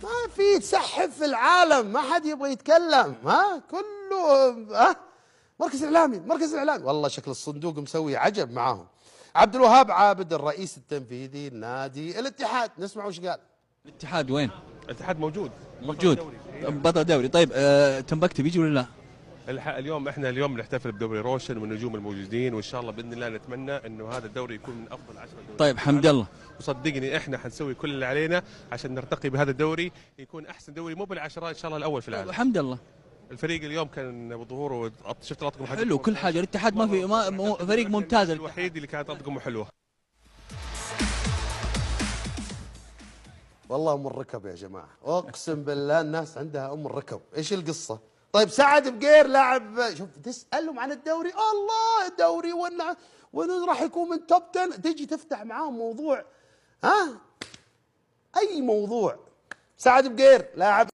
ما في تسحب في العالم، ما حد يبغى يتكلم، كله مركز اعلامي مركز اعلامي. والله شكل الصندوق مسوي عجب معاهم. عبد الوهاب عابد الرئيس التنفيذي لنادي الاتحاد، نسمع وش قال. الاتحاد وين؟ الاتحاد موجود بطل دوري. طيب تنبكتي بيجي ولا لا؟ اليوم نحتفل بدوري روشن والنجوم الموجودين، وان شاء الله باذن الله نتمنى انه هذا الدوري يكون من افضل 10 دوريات. طيب حمد الله. وصدقني احنا حنسوي كل اللي علينا عشان نرتقي بهذا الدوري، يكون احسن دوري مو بالعشرة ان شاء الله الاول في العالم. حمد الله. الفريق اليوم كان بظهوره، شفت الاطقم حلو كل حاجه. الاتحاد ما في فريق ممتاز. الوحيد اللي كانت اطقمه حلوه. والله ام الركب يا جماعه، اقسم بالله الناس عندها ام الركب. ايش القصه؟ طيب سعد بقير لاعب، شوف تسالهم عن الدوري، الله الدوري وين راح يكون من توب 10، تجي تفتح معاهم موضوع اي موضوع. سعد بقير لاعب